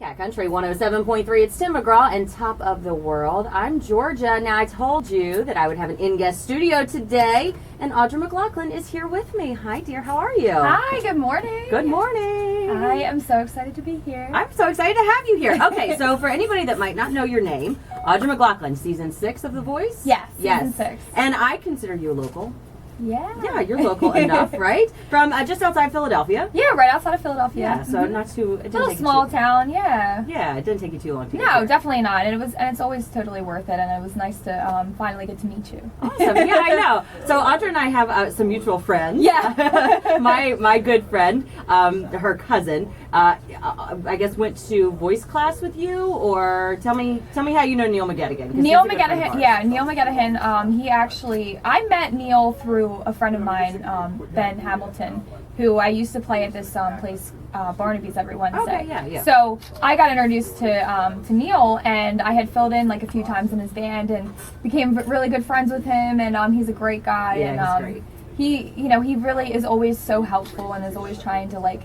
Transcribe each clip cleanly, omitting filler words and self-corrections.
Cat Country 107.3, it's Tim McGraw and Top of the World. I'm Georgia. Now, I told you that I would have an in-guest studio today, and Audra McLaughlin is here with me. Hi, dear. How are you? Hi, good morning. Good morning. I am so excited to be here. I'm so excited to have you here. Okay, so for anybody that might not know your name, Audra McLaughlin, season 6 of The Voice? Yes, season 6. And I consider you local. Yeah. Yeah, you're local enough, right? From just outside Philadelphia. Yeah, right outside of Philadelphia. Yeah, so not too... It didn't little take small you too, town, yeah. Yeah, it didn't take you too long to get No, here. definitely not. And it's always totally worth it. And it was nice to finally get to meet you. Awesome. Yeah, I know. So Audra and I have some mutual friends. Yeah. my good friend, her cousin, I guess went to voice class with you, or tell me how you know Neil McGettigan. Neil McGettigan, yeah, Neil McGettigan. He actually, I met Neil through a friend of mine, Ben Hamilton, who I used to play at this place, Barnaby's, every Wednesday. Okay, yeah. So I got introduced to Neil, and I had filled in like a few times in his band, and became really good friends with him. And he's a great guy. Yeah, and he's great. He really is always so helpful and is always trying to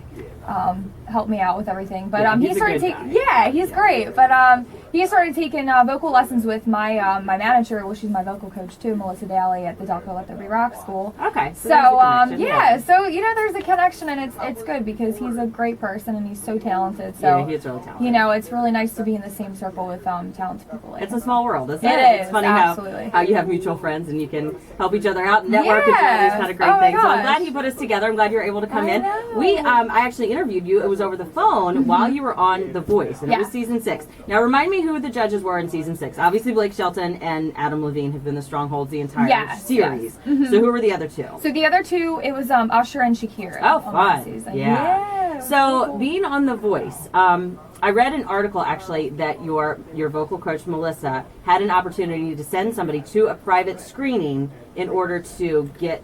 help me out with everything. But Yeah, he started he's great. But he started taking vocal lessons with my my manager, well, she's my vocal coach too, Melissa Daly at the Delco Let There Be Rock School. Okay. So yeah, so there's a connection, and it's good because he's a great person and he's so talented. So yeah, he's really talented. It's really nice to be in the same circle with talented people. Like It's him. a small world, isn't it? It It's is, funny absolutely. how you have mutual friends and you can help each other out and network and do all Yeah. these kind of great Oh my things. So I'm gosh. glad he put us together. I'm glad you were able to come I in. know. I actually interviewed you. It was over the phone while you were on The Voice, and it Yeah. was season 6. Now remind me who the judges were in season 6. Obviously Blake Shelton and Adam Levine have been the strongholds the entire series. Yes. So who were the other two? So the other two, it was Usher and Shakira. Oh, on that fun. season. Yeah. So cool. being on The Voice, I read an article actually that your vocal coach Melissa had an opportunity to send somebody to a private screening in order to get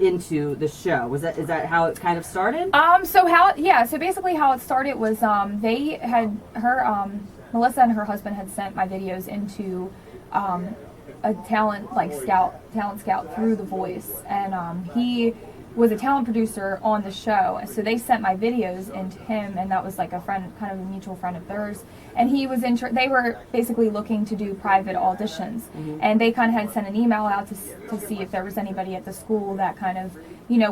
into the show. Is that how it kind of started? So basically how it started was they had Melissa and her husband had sent my videos into a talent scout through The Voice, and he was a talent producer on the show, so they sent my videos into him, and that was like a friend, kind of a mutual friend of theirs, and he was they were basically looking to do private auditions, and they kind of had sent an email out to see if there was anybody at the school that kind of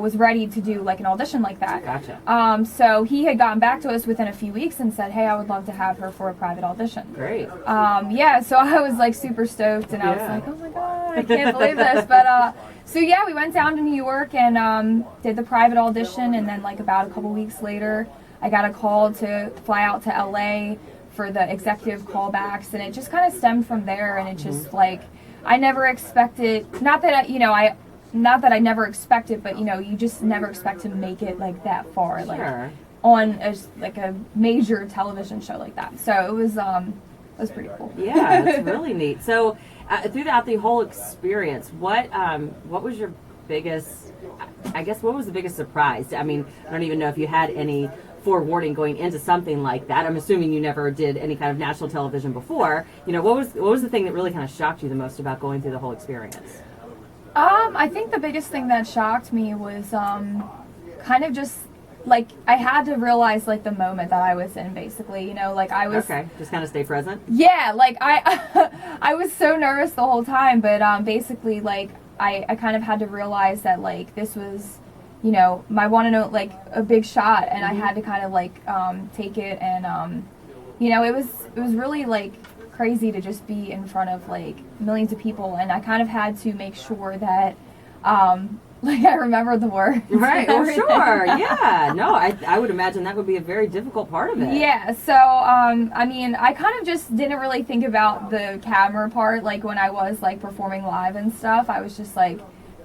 was ready to do like an audition like that. Gotcha. So he had gotten back to us within a few weeks and said, hey, I would love to have her for a private audition. Great. So I was like super stoked, and I was like, oh my god, I can't believe this. But so yeah, we went down to New York and did the private audition, and then like about a couple weeks later, I got a call to fly out to LA for the executive callbacks, and it just kind of stemmed from there. And it just like, I never expected, not that I never expected, but you just never expect to make it like that far, Sure. like on a major television show like that. So it was pretty cool. Yeah, it's really neat. So throughout the whole experience, what was your biggest, I guess, what was the biggest surprise? I mean, I don't even know if you had any forewarning going into something like that. I'm assuming you never did any kind of national television before. What was the thing that really kind of shocked you the most about going through the whole experience? I think the biggest thing that shocked me was kind of just like I had to realize like the moment that I was in, basically. I was just kind of stay present. Yeah, like I was so nervous the whole time, but basically like I kind of had to realize that like this was my one and only, like a big shot, and I had to kind of like take it, and it was really like crazy to just be in front of like millions of people, and I kind of had to make sure that like I remember the words. Right. Oh, sure. Yeah. No, I would imagine that would be a very difficult part of it. Yeah. So I mean, I kind of just didn't really think about the camera part, like when I was like performing live and stuff. I was just like,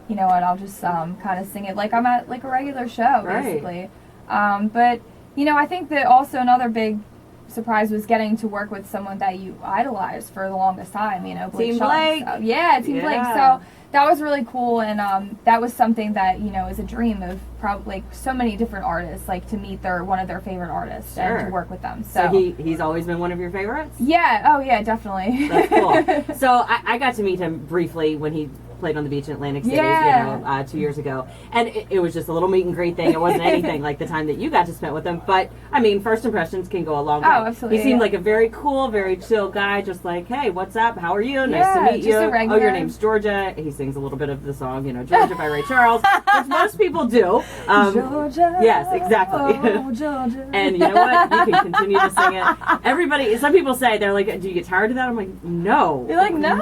you know what, I'll just kind of sing it like I'm at like a regular show, basically. Right. But I think that also another big surprise was getting to work with someone that you idolized for the longest time, Blake. Team Blake. So, yeah, Team Blake. So that was really cool, and that was something that is a dream of probably like so many different artists, like to meet one of their favorite artists and to work with them. So he's always been one of your favorites? Yeah. Oh yeah, definitely. That's cool. So I got to meet him briefly when he played on the beach in Atlantic City, Yeah. 2 years ago, and it was just a little meet and greet thing. It wasn't anything like the time that you got to spend with him. But I mean, first impressions can go a long way. Oh, absolutely. He seemed Yeah. like a very cool, very chill guy. Just like, hey, what's up? How are you? Nice Yeah, to meet just you. a regular. Oh, your name's Georgia. He sings a little bit of the song, Georgia by Ray Charles, which most people do. Georgia. Yes, exactly. Oh, Georgia. And you know what? You can continue to sing it. Everybody, some people say, they're like, do you get tired of that? I'm like, no. You're like, no.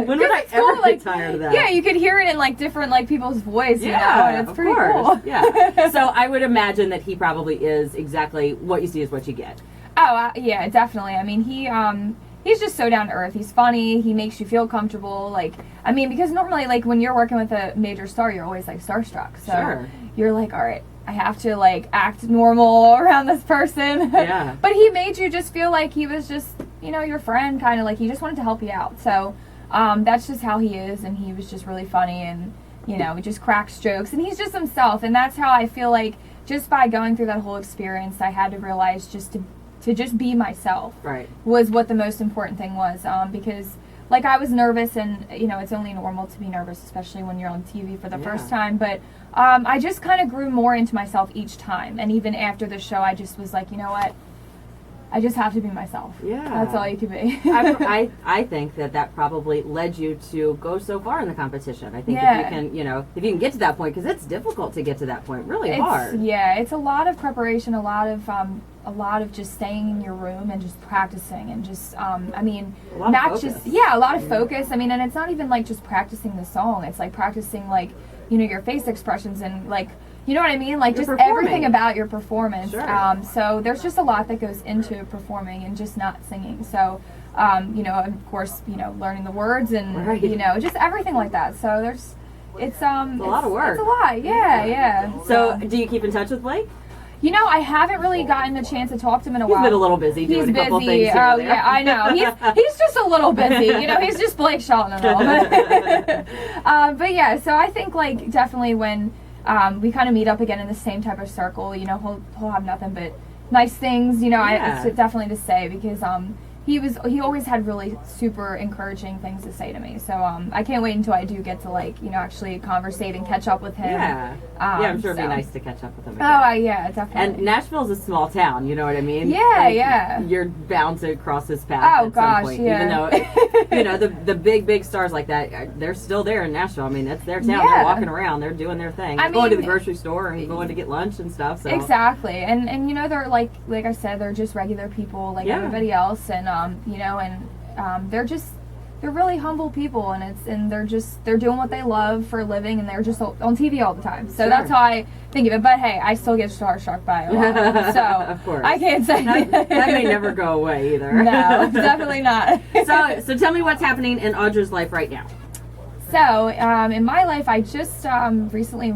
When would I ever get tired of that? Yeah, you could hear it in like different like people's voice, and it's of pretty course. cool. Yeah. So I would imagine that he probably is exactly what you see is what you get. Oh, yeah, definitely. I mean, he's just so down to earth. He's funny. He makes you feel comfortable. Like, I mean, because normally, like, when you're working with a major star, you're always, like, starstruck. So Sure. you're like, all right, I have to, like, act normal around this person. Yeah. But he made you just feel like he was just, your friend, kind of like he just wanted to help you out. So that's just how he is, and he was just really funny, and, he just cracks jokes, and he's just himself. And that's how I feel like just by going through that whole experience, I had to realize just to just be myself. Right. Was what the most important thing was, because like I was nervous, and it's only normal to be nervous, especially when you're on TV for the first time, but I just kind of grew more into myself each time. And even after the show, I just was like, you know what, I just have to be myself. Yeah. That's all you can be. I think that probably led you to go so far in the competition. I think Yeah. if you can get to that point, because it's difficult to get to that point, really hard. Yeah, it's a lot of preparation, a lot of just staying in your room and just practicing, and just I mean, A lot of not focus. just a lot of focus. I mean, and it's not even like just practicing the song. It's like practicing like your face expressions, and like you know what I mean, like You're just performing. everything about your performance. Sure. So there's just a lot that goes into performing and just not singing. So of course, learning the words, and Right. just everything like that. So it's a lot of work. It's a lot. Yeah. So do you keep in touch with Blake? I haven't really gotten a chance to talk to him in a He's while. been a little busy doing a couple things here Oh and there. yeah, I know. He's just a little busy. He's just Blake Shelton and all. But yeah, so I think like definitely when we kind of meet up again in the same type of circle, he'll have nothing but nice things. It's definitely to say, because he always had really super encouraging things to say to me. So I can't wait until I do get to actually conversate and catch up with him. Yeah. I'm sure it'd be so. nice to catch up with him again. Oh yeah, definitely. And Nashville's a small town, you know what I mean? Yeah, Like, yeah. You're bound to cross his path Oh, at gosh, some point. yeah. Even though, the big stars like that, they're still there in Nashville. I mean, that's their town. Yeah. They're walking around. They're doing their thing. I They're going to the mean, grocery store and going to get lunch and stuff. So. Exactly, and they're like I said, they're just regular people like Yeah. everybody else, and they're really humble people, and they're doing what they love for a living, and they're just on TV all the time. So Sure. that's how I think of it. But hey, I still get starstruck by a lot, so Of course. I can't say That may never go away either. No, definitely not. So tell me what's happening in Audra's life right now. So in my life, I just recently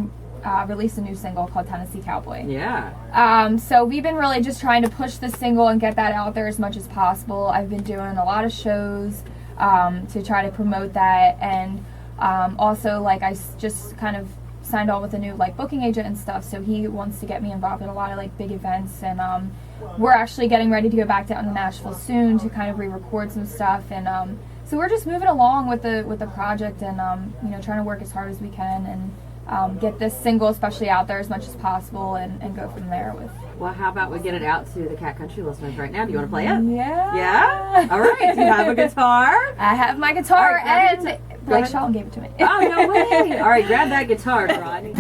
released a new single called Tennessee Cowboy. Yeah. So we've been really just trying to push the single and get that out there as much as possible. I've been doing a lot of shows to try to promote that, and also I just kind of signed on with a new booking agent and stuff, so he wants to get me involved in a lot of big events, and we're actually getting ready to go back down to Nashville soon to kind of re-record some stuff, and so we're just moving along with the project, and trying to work as hard as we can, and get this single especially out there as much as possible, and go from there with. Well, how about we get it out to the Cat Country listeners right now? Do you want to play it? Yeah. Yeah? All right. Do you have a guitar? I have my guitar, All right, and Go Blake ahead. Shelton gave it to me. Oh, no way. All right, grab that guitar, Rodney.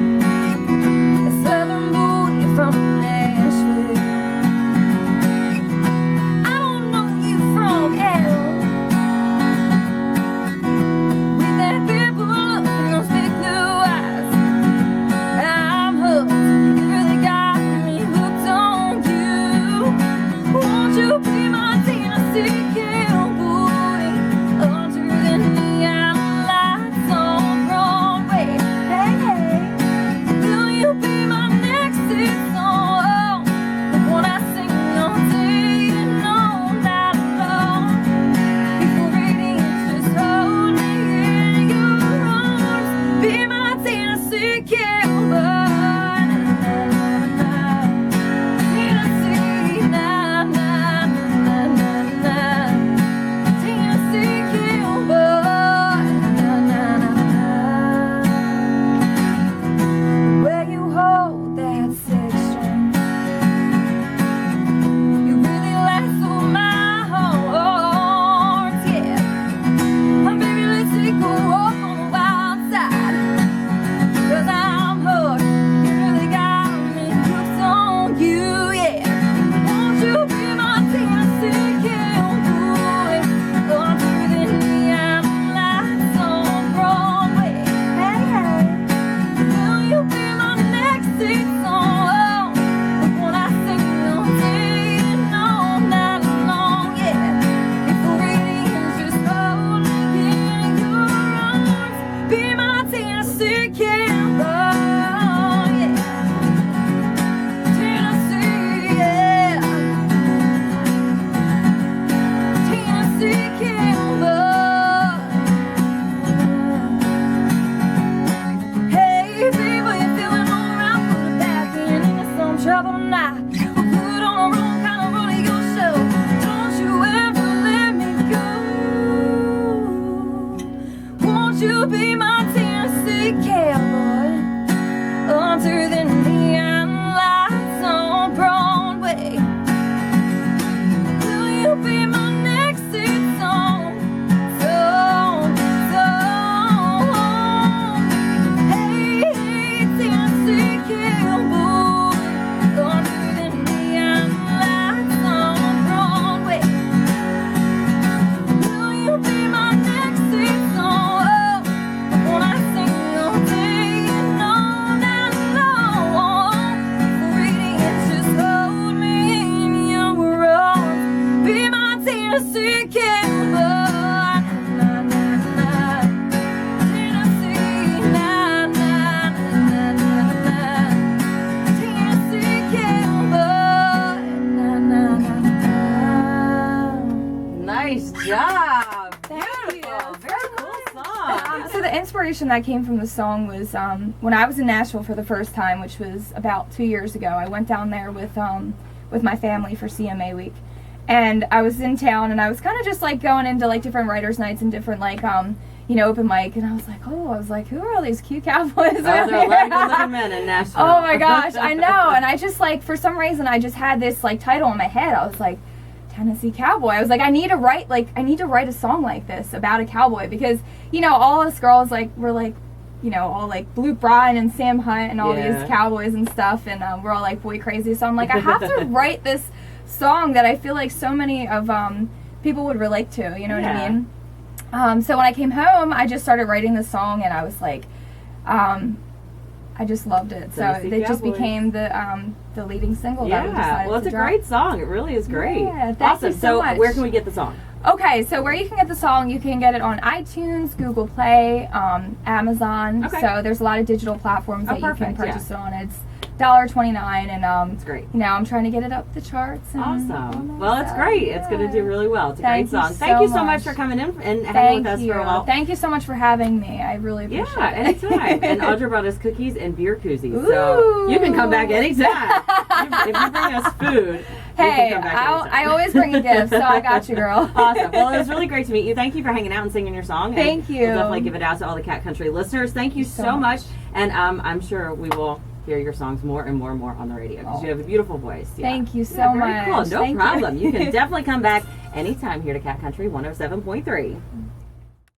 A southern boy from Nashville. I don't know you from hell. With that purple look and those big blue eyes, I'm hooked. You really got me hooked on you. Won't you you be my Tennessee cowboy under the neon lights on Broadway? Will you be my next hit song? Hey, hey, Tennessee cowboy under the neon lights on Broadway. Will you be my next hit song? When I sing all day and all night long, reading it, just hold me in your arms. Be my Tennessee cowboy. Na, na, na. Tennessee, na, na, na, na, na. Tennessee cowboy. Na, na, na, na. Nice job. Thank Beautiful. you. Very cool song. So the inspiration that came from the song was when I was in Nashville for the first time, which was about 2 years ago. I went down there with my family for CMA week, and I was in town, and I was kind of just like going into like different writers' nights and different like open mic, and I was like, who are all these cute cowboys? Oh, there are a lot of good-looking men in Nashville. Oh my gosh, I know. And I just like, for some reason, I just had this like title in my head. I was like, Tennessee cowboy. I was like, I need to write a song like this about a cowboy, because all us girls like were like, all like Luke Bryan and Sam Hunt and all Yeah. these cowboys and stuff, and we're all like boy crazy. So I'm like, I have to write this song that I feel like so many of people would relate to. You know what I Yeah. mean? So when I came home, I just started writing the song, and I was like, I just loved it. So Tennessee it just Cowboys. became the leading single that we Yeah, decided well, it's to a drop. great song. It really is great. Yeah, thank awesome. you so much. Where can we get the song? Okay, so where you can get the song, you can get it on iTunes, Google Play, Amazon. Okay. So there's a lot of digital platforms Oh, that you can perfect, purchase it on. It's $1.29, and It's great. I'm trying to get it up the charts. And all Awesome. that Well, it's stuff. great. It's going to do really well. It's a Thank great you song. so Thank you so much much for coming in and hanging Thank with us you. for a while. Thank you so much for having me. I really appreciate Yeah, it. anytime. And Audra brought us cookies and beer koozies. So you can come back anytime. If you bring us food, you Hey, can come back anytime. I always bring a gift, so I got you, girl. Awesome. Well, it was really great to meet you. Thank you for hanging out and singing your song. Thank and you. We'll definitely give it out to all the Cat Country listeners. Thank you so much. And I'm sure we will hear your songs more and more and more on the radio, because you have a beautiful voice. Yeah. Thank you so Yeah, very much. Cool. No Thank you. problem. You can definitely come back anytime here to Cat Country 107.3.